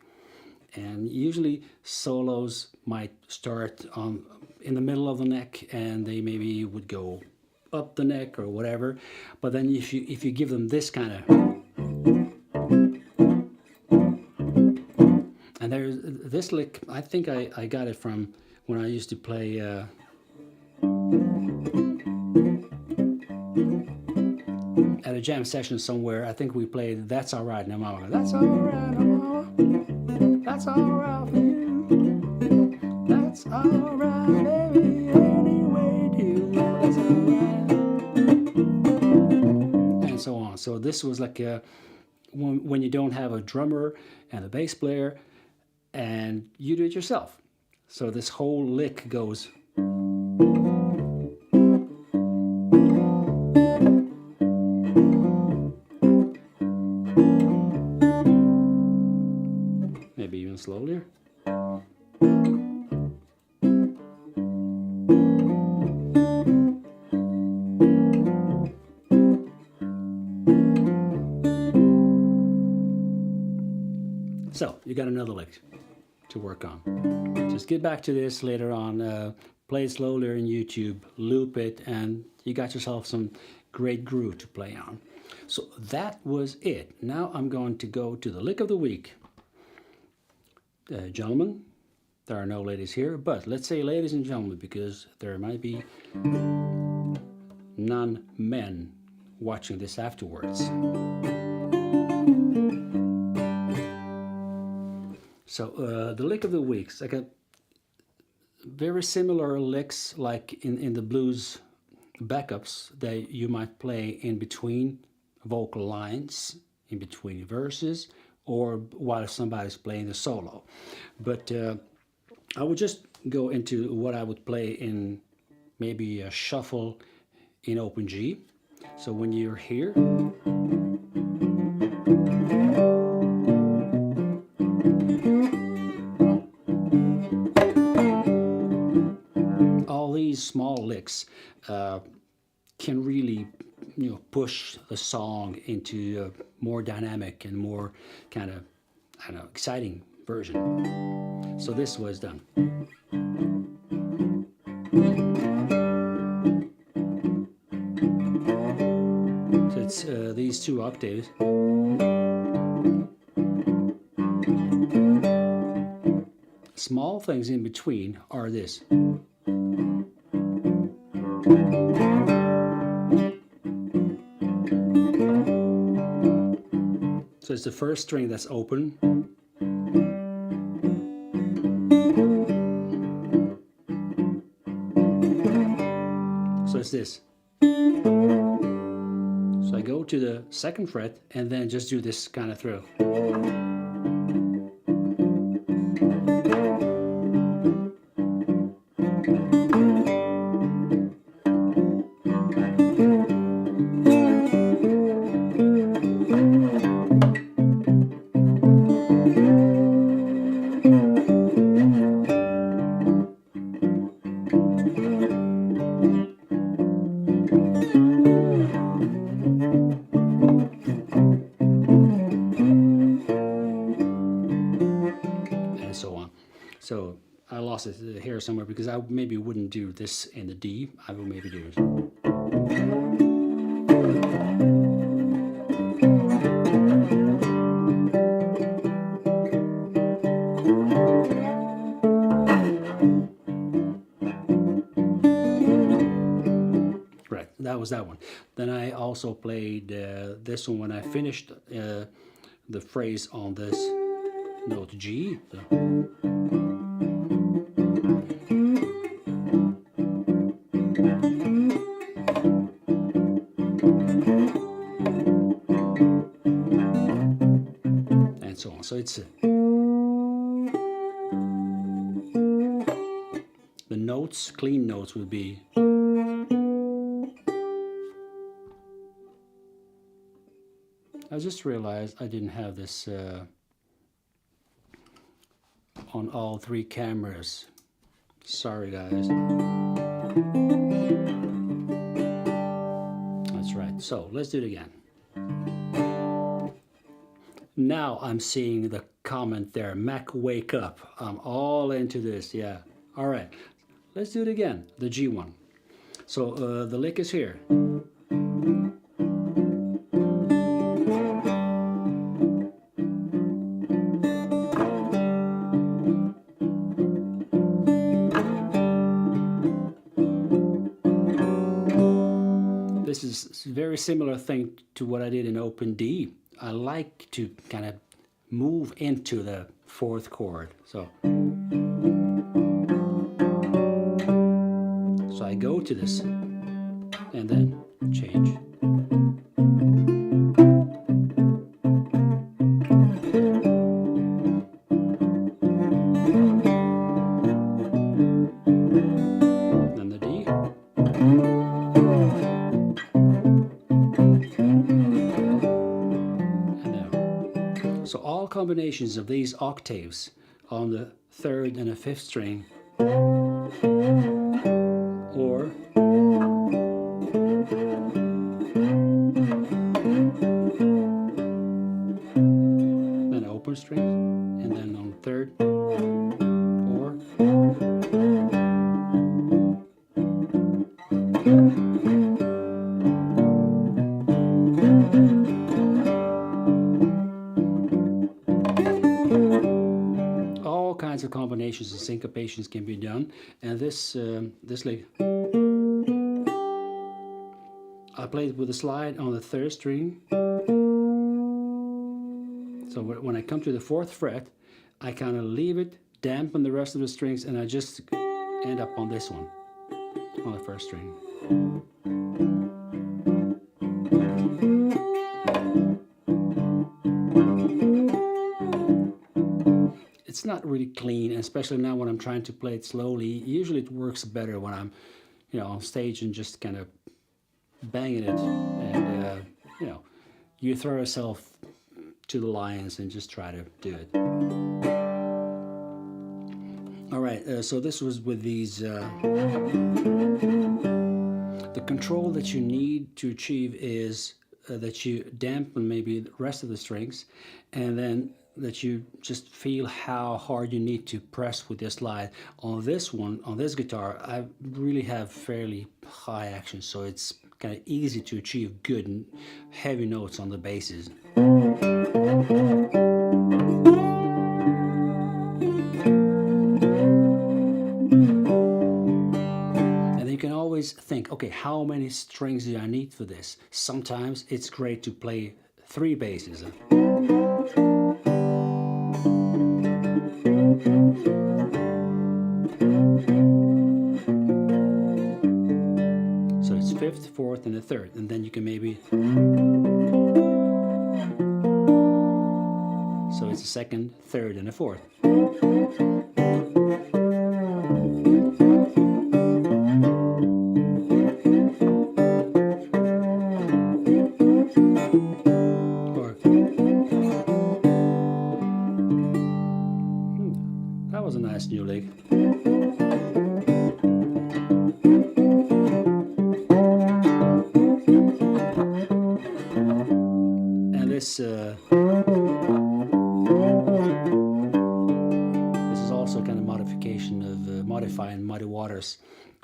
And usually solos might start in the middle of the neck, and they maybe would go up the neck or whatever. But then if you give them this kind of, and there's this lick, I think I got it from when I used to play at a jam session somewhere. I think we played That's Alright Now Mama. That's alright now Mama. That's alright for you. That's alright, baby. Anyway, do that's alright. And so on. So this was like when you don't have a drummer and a bass player, and you do it yourself. So this whole lick goes. Maybe even slowly. So you got another lick to work on. Just get back to this later on, play it slowly on YouTube, loop it, and you got yourself some great groove to play on. So that was it. Now I'm going to go to the lick of the week. Gentlemen, there are no ladies here, but let's say ladies and gentlemen, because there might be non-men watching this afterwards. So the lick of the week, I got very similar licks like in the blues backups that you might play in between vocal lines, in between verses, or while somebody's playing the solo. But I would just go into what I would play in maybe a shuffle in open G. So when you're here, all these small licks can really, push the song into a more dynamic and more kind of, exciting version. So this was done. So it's these two octaves. Small things in between are this. So it's the first string that's open. So it's this. So I go to the second fret and then just do this kind of throw. So I lost it here somewhere because I maybe wouldn't do this in the D. I will maybe do it. Right, that was that one. Then I also played this one when I finished the phrase on this note G. So. And so on. So it's the notes, clean notes would be. I just realized I didn't have this on all 3 cameras. Sorry guys. That's right. So let's do it again. Now I'm seeing the comment there. Mac, wake up. I'm all into this. Yeah. All right. Let's do it again. The G one. So the lick is here. This is a very similar thing to what I did in open D. I like to kind of move into the 4th chord. So I go to this and then change. Then the D. So all combinations of these octaves on the 3rd and the 5th string, or then open strings, and then on the 3rd, or kinds of combinations and syncopations can be done, and this lick I played with a slide on the 3rd string. So when I come to the 4th fret, I kind of leave it, dampen the rest of the strings, and I just end up on this one, on the 1st string. It's not really clean, especially now when I'm trying to play it slowly. Usually it works better when I'm, on stage and just kind of banging it, and you throw yourself to the lions and just try to do it. All right, so this was with these. The control that you need to achieve is that you dampen maybe the rest of the strings, and then that you just feel how hard you need to press with your slide. On this one, on this guitar, I really have fairly high action, so it's kind of easy to achieve good and heavy notes on the basses. And you can always think, okay, how many strings do I need for this? Sometimes it's great to play 3 basses. So it's 5th, 4th, and the 3rd, and then you can maybe. So it's a 2nd, 3rd, and a 4th. That was a nice new lick. And this is also kind of modification of modifying Muddy Waters'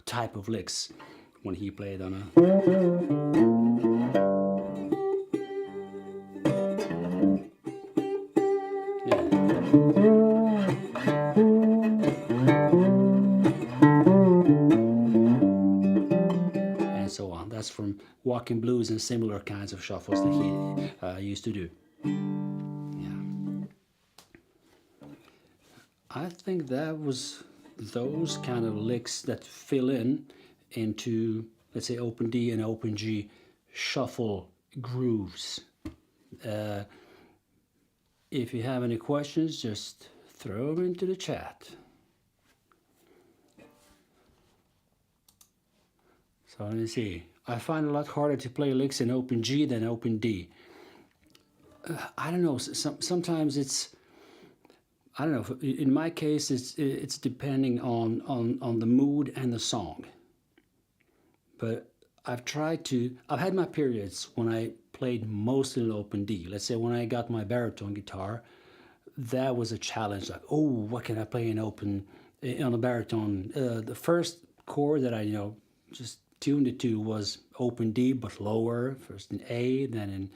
type of licks when he played on a. That's from Walking Blues and similar kinds of shuffles that he used to do. Yeah. I think that was those kind of licks that fill into, let's say, open D and open G shuffle grooves. If you have any questions, just throw them into the chat. So let me see. I find it a lot harder to play licks in open G than open D. I don't know, sometimes it's I don't know. In my case, it's depending on the mood and the song. But I've had my periods when I played mostly in open D. Let's say when I got my baritone guitar, that was a challenge. Like, oh, what can I play in open on a baritone? The first chord that I just tuned it to was open D, but lower. First in A, then in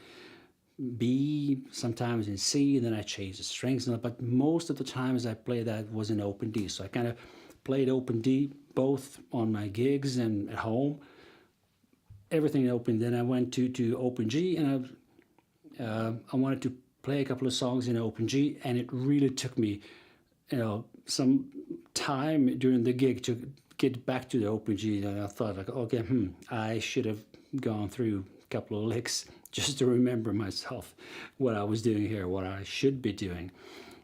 B, sometimes in C, then I changed the strings. But most of the times I played that was in open D. So I kind of played open D both on my gigs and at home. Everything in open. Then I went to open G, and I wanted to play a couple of songs in open G, and it really took me, some time during the gig to get back to the open G. And I thought, like, okay, I should have gone through a couple of licks just to remember myself what I was doing here, what I should be doing.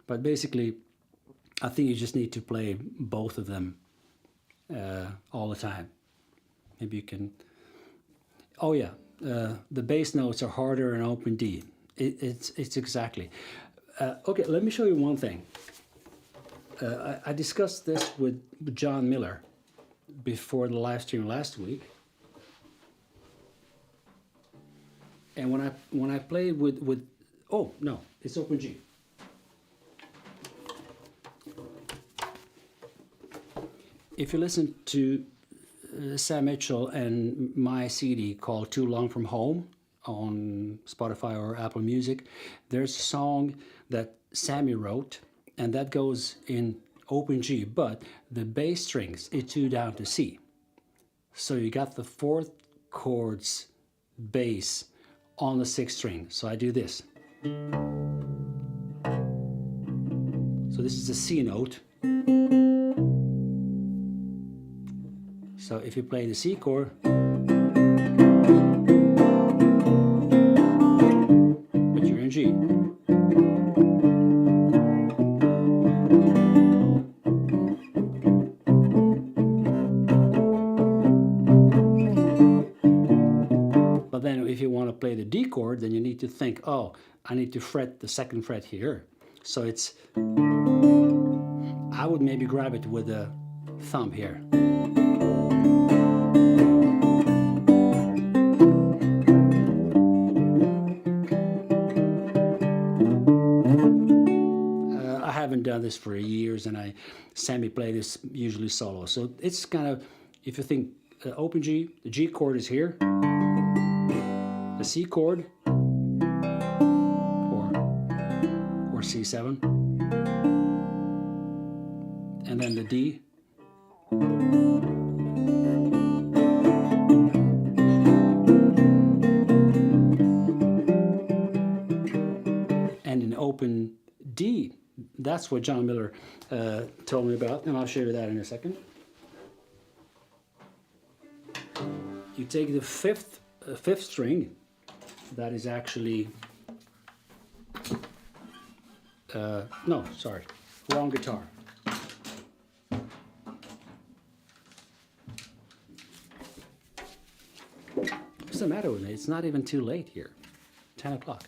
But basically, I think you just need to play both of them all the time. Maybe you can. Oh yeah, the bass notes are harder in open D. It's exactly. Okay, let me show you one thing. I discussed this with John Miller before the live stream last week. And when I played with oh no, it's open G. If you listen to Sam Mitchell and my CD called Too Long From Home on Spotify or Apple Music, there's a song that Sammy wrote, and that goes in open G, but the bass strings is tuned down to C. So you got the fourth chord's bass on the sixth string. So I do this. So this is a C note. So if you play the C chord, but you're in G. But then if you want to play the D chord, then you need to think, oh, I need to fret the second fret here. So it's, I would maybe grab it with a thumb here. I haven't done this for years, and Sammy play this usually solo. So it's kind of, if you think open G, the G chord is here, the C chord, or C7, and then the D. And in open D, that's what John Miller told me about, and I'll show you that in a second. You take the fifth string, that is actually, no, sorry, wrong guitar. What's the matter with me? It's not even too late here, 10 o'clock.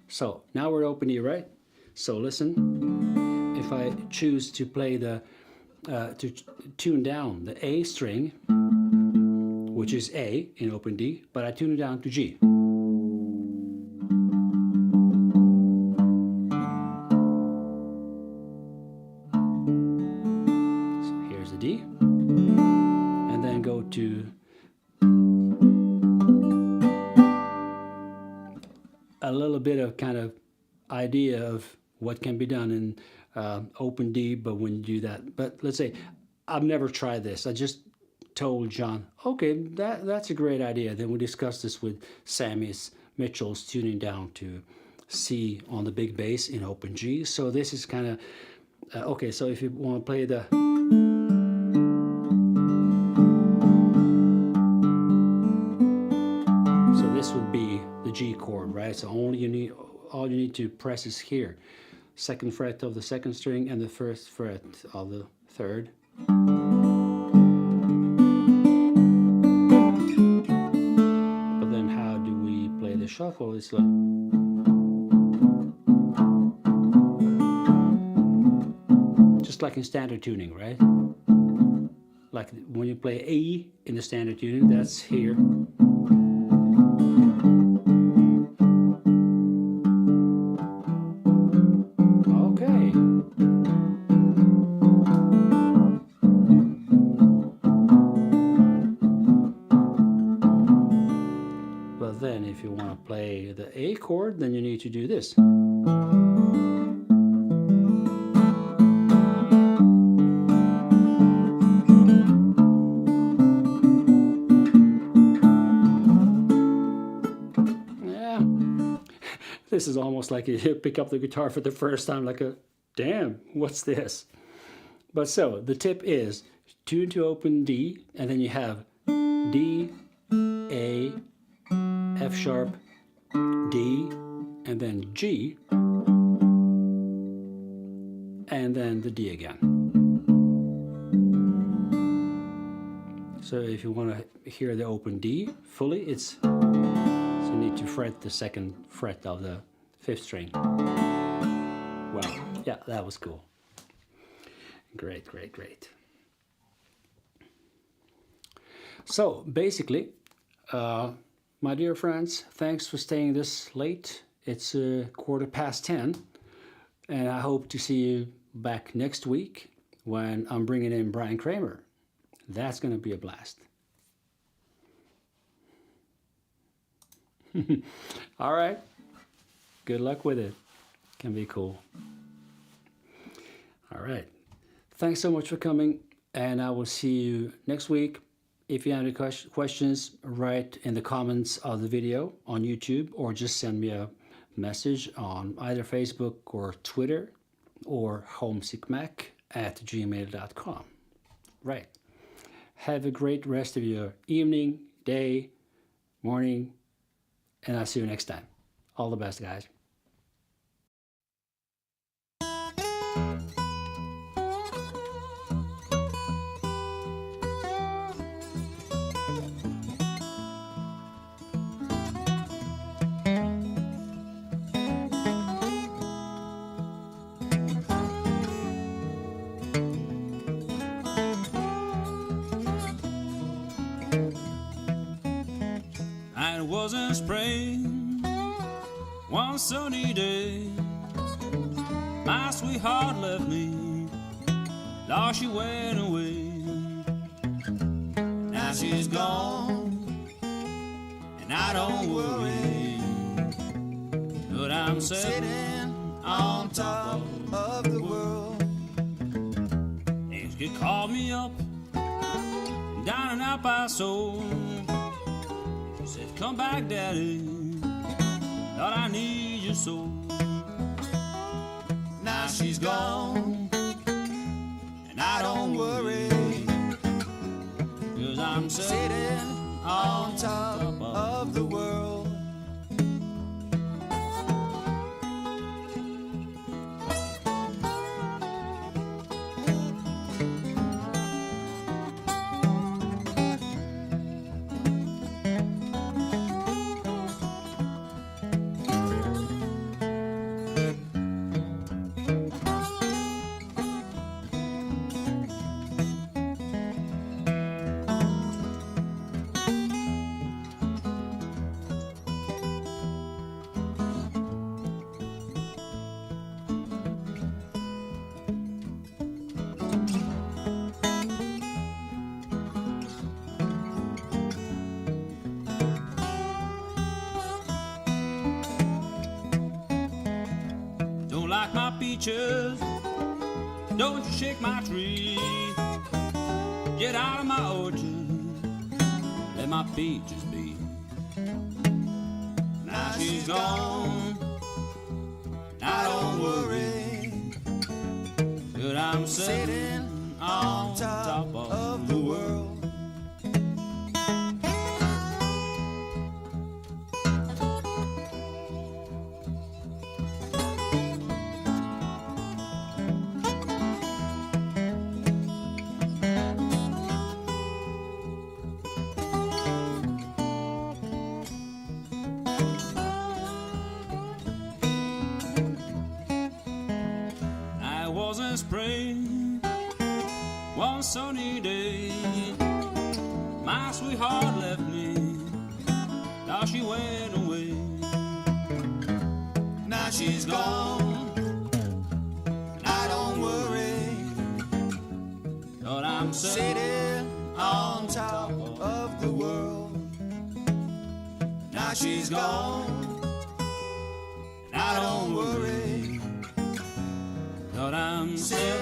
So now we're open E, right? So listen, if I choose to play to tune down the A string, which is A in open D, but I tune it down to G. So here's the D, and then go to a little bit of kind of idea of what can be done in open D, but when you do that. But let's say I've never tried this. I just told John, okay, that's a great idea. Then we discussed this with Sammy's Mitchell's tuning down to C on the big bass in open G. So this is kind of, okay, so if you want to play the, so this would be the G chord, right? So all you need to press is here. Second fret of the second string and the first fret of the third. But then how do we play the shuffle? It's like, like in standard tuning, right? Like when you play E in the standard tuning, that's here. Okay. But then if you want to play the A chord, then you need to do this. This is almost like you pick up the guitar for the first time, like damn, what's this? But so, the tip is tune to open D, and then you have D, A, F sharp, D, and then G, and then the D again. So if you want to hear the open D fully, it's so you need to fret the second fret of the 5th string. Wow, yeah, that was cool. Great, great, great. So basically, my dear friends, thanks for staying this late. It's 10:15, and I hope to see you back next week when I'm bringing in Brian Kramer. That's going to be a blast. All right. Good luck with it. Can be cool. All right. Thanks so much for coming, and I will see you next week. If you have any questions, write in the comments of the video on YouTube, or just send me a message on either Facebook or Twitter or homesickmac@gmail.com. Right. Have a great rest of your evening, day, morning, and I'll see you next time. All the best, guys. It was in spring, one sunny day. My sweetheart left me, lost, she went away. Now she's gone, and I don't worry, but I'm sitting on top of the world. Things could call me up, down and out by soul. Said, come back, Daddy, Lord, I need you so. Now she's gone, and I don't worry, 'cause I'm sitting on top of the world. Like my peaches, don't you shake my tree. Get out of my orchard, let my peaches be. Now she's gone, I don't worry, but I'm sitting on top of the world. Spring, One sunny day, my sweetheart left me. Now she went away. Now she's gone, and I don't worry. But I'm sitting on top of the world. Now she's gone, and I don't worry. But I'm sitting